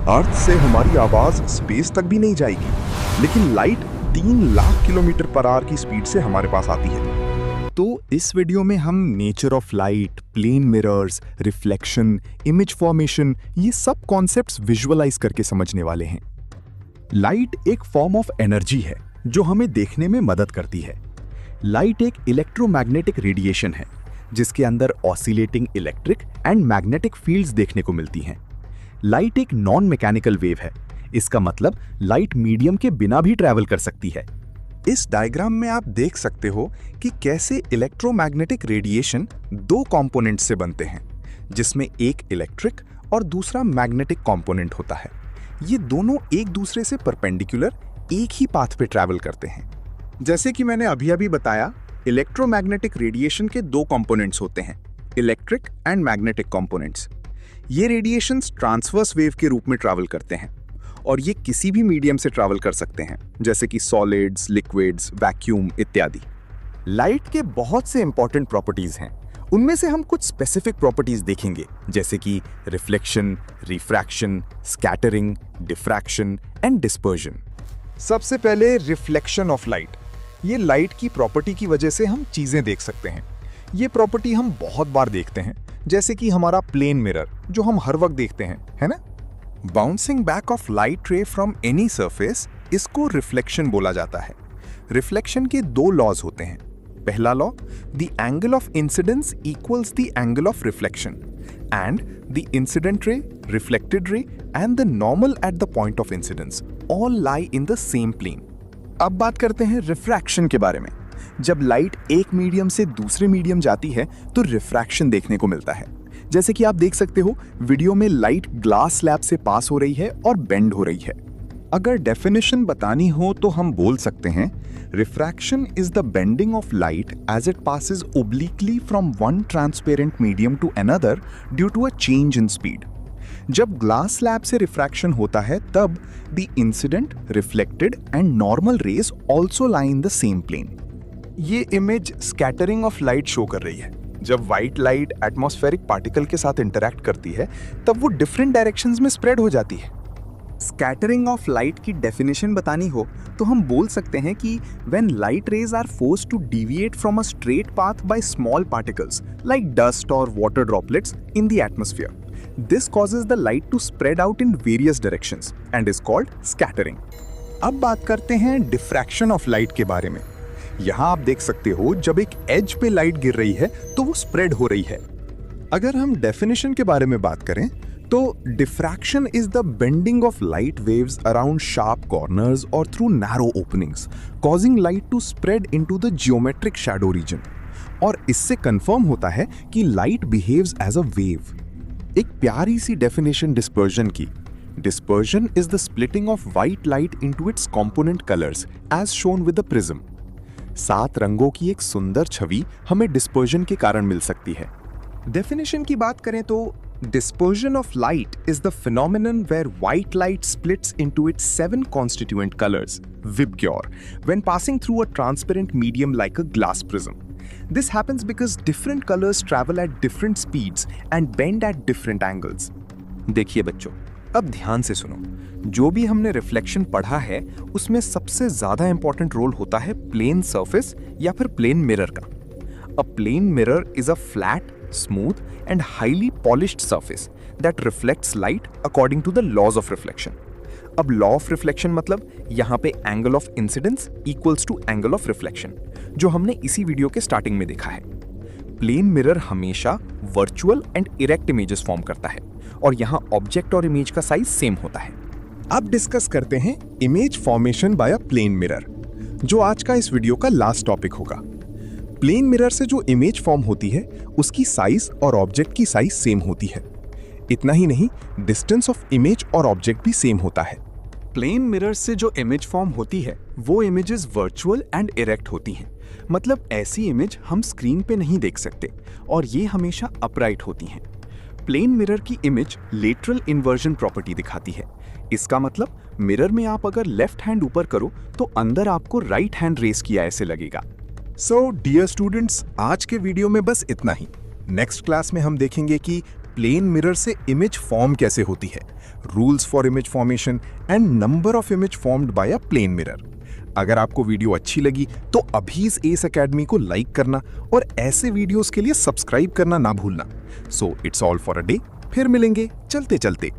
अर्थ से हमारी आवाज स्पेस तक भी नहीं जाएगी, लेकिन light 3 lakh kilometre per hour की स्पीड से हमारे पास आती है। तो इस वीडियो में हम nature of light, plane mirrors, reflection, image formation, ये सब कॉन्सेप्ट्स विजुअलाइज करके समझने वाले हैं। लाइट एक फॉर्म ऑफ एनर्जी है जो हमें देखने में मदद करती है। लाइट एक इलेक्ट्रोमैग्नेटिक रेडिएशन है जिसके अंदर oscillating electric and magnetic fields देखने को मिलती हैं। लाइट एक नॉन मैकेनिकल वेव है, इसका मतलब लाइट मीडियम के बिना भी ट्रैवल कर सकती है। इस डायग्राम में आप देख सकते हो कि कैसे इलेक्ट्रोमैग्नेटिक रेडिएशन 2 कंपोनेंट से बनते हैं, जिसमें एक इलेक्ट्रिक और दूसरा मैग्नेटिक कंपोनेंट होता है। ये दोनों एक दूसरे से परपेंडिकुलर एक ही पाथ पे ट्रैवल करते हैं। जैसे कि मैंने अभी बताया, इलेक्ट्रोमैग्नेटिक रेडिएशन के 2 कंपोनेंट्स होते हैं, इलेक्ट्रिक एंड मैग्नेटिक कंपोनेंट्स। ये रेडिएशंस ट्रांसवर्स वेव के रूप में ट्रैवल करते हैं और ये किसी भी मीडियम से ट्रैवल कर सकते हैं, जैसे कि सॉलिड्स, लिक्विड्स, वैक्यूम इत्यादि। लाइट के बहुत से इंपॉर्टेंट प्रॉपर्टीज हैं। उनमें से हम कुछ स्पेसिफिक प्रॉपर्टीज देखेंगे, जैसे कि reflection, refraction, scattering, diffraction and dispersion. सबसे पहले रिफ्लेक्शन ऑफ लाइट। ये लाइट की प्रॉपर्टी की वजह से हम चीजें देख सकते हैं। ये प्रॉपर्टी हम बहुत बार देखते हैं, जैसे कि हमारा प्लेन मिरर जो हम हर वक्त देखते हैं, है ना? बाउंसिंग बैक ऑफ लाइट रे फ्रॉम एनी सरफेस, इसको रिफ्लेक्शन बोला जाता है। रिफ्लेक्शन के 2 लॉज होते हैं। पहला law, the angle of incidence equals the angle of reflection and the incident ray, reflected ray and the normal at the point of incidence all lie in the same plane. अब बात करते हैं refraction के बारे में। जब light एक medium से दूसरे मीडियम जाती है तो रिफ्रैक्शन देखने को मिलता है। जैसे कि आप देख सकते हो वीडियो में लाइट ग्लास स्लैब से पास हो रही है और बेंड हो रही है। अगर डेफिनेशन बतानी हो तो हम बोल सकते हैं, refraction is the bending of light as it passes obliquely from one transparent medium to another due to a change in speed. जब ग्लास स्लैब से रिफ्रैक्शन होता है तब the incident, reflected and normal rays also lie in the same plane. ये image scattering of light show कर रही है। जब व्हाइट लाइट एटमॉस्फेरिक पार्टिकल के साथ इंटरैक्ट करती है तब वो डिफरेंट डायरेक्शंस में स्प्रेड हो जाती है। स्कैटरिंग ऑफ लाइट की डेफिनेशन बतानी हो तो हम बोल सकते हैं कि when light rays are forced to deviate from a straight path by small particles like dust और water droplets in the atmosphere, this causes the light to spread out in various directions and is called scattering. अब बात करते हैं diffraction of light के बारे में। यहाँ आप देख सकते हो जब एक एज पे लाइट गिर रही है तो वो स्प्रेड हो रही है। अगर हम डेफिनेशन के बारे में बात करें तो diffraction is the bending of light waves around sharp corners और through narrow openings, causing light to spread into the geometric shadow region. और इससे कंफर्म होता है कि light behaves as a wave. एक प्यारी सी डेफिनेशन डिस्पर्जन की। Dispersion is the splitting of white light into its component colours as shown with the prism. 7 रंगों की एक सुंदर छवि हमें डिस्पर्जन के कारण मिल सकती है। डेफिनेशन की बात करें तो dispersion of light is the phenomenon where white light splits into its 7 constituent colors, VIBGYOR, when passing through a transparent medium like a glass prism. This happens because different colors travel at different speeds and bend at different angles. देखिए बच्चों, अब ध्यान से सुनो। जो भी हमने reflection पढ़ा है उसमें सबसे ज्यादा इंपॉर्टेंट रोल होता है प्लेन सरफेस या फिर प्लेन मिरर का। A plane mirror is a flat, smooth and highly polished surface that reflects light according to the laws of reflection. अब law of reflection मतलब यहाँ पे angle of incidence equals to angle of reflection, जो हमने इसी video के starting में देखा है। प्लेन मिरर हमेशा virtual and erect images form करता है और यहाँ ऑब्जेक्ट और इमेज का साइज सेम होता है। अब डिस्कस करते हैं image formation by a plane mirror, जो आज का इस वीडियो का लास्ट टॉपिक होगा। प्लेन मिरर से जो इमेज फॉर्म होती है उसकी साइज और ऑब्जेक्ट की साइज सेम होती है। इतना ही नहीं, डिस्टेंस ऑफ इमेज और ऑब्जेक्ट भी सेम होता है। प्लेन मिरर से जो इमेज फॉर्म होती है वो इमेजेस वर्चुअल एंड इरेक्ट होती हैं। मतलब ऐसी इमेज हम स्क्रीन पे नहीं देख सकते और ये हमेशा अपराइट होती हैं। प्लेन मिरर की इमेज लेटरल इन्वर्जन प्रॉपर्टी दिखाती है। इसका मतलब मिरर में आप अगर लेफ्ट हैंड ऊपर करो तो अंदर आपको राइट हैंड रेस किया ऐसे लगेगा। सो डियर स्टूडेंट्स, आज के वीडियो में बस इतना ही। नेक्स्ट क्लास में हम देखेंगे कि प्लेन मिरर से इमेज फॉर्म कैसे होती है, rules for image formation and number of image formed by a plane mirror. अगर आपको वीडियो अच्छी लगी तो अभी इस एस एकेडमी को लाइक करना और ऐसे वीडियोस के लिए सब्सक्राइब करना ना भूलना। So it's all for a day, फिर मिलेंगे चलते चलते।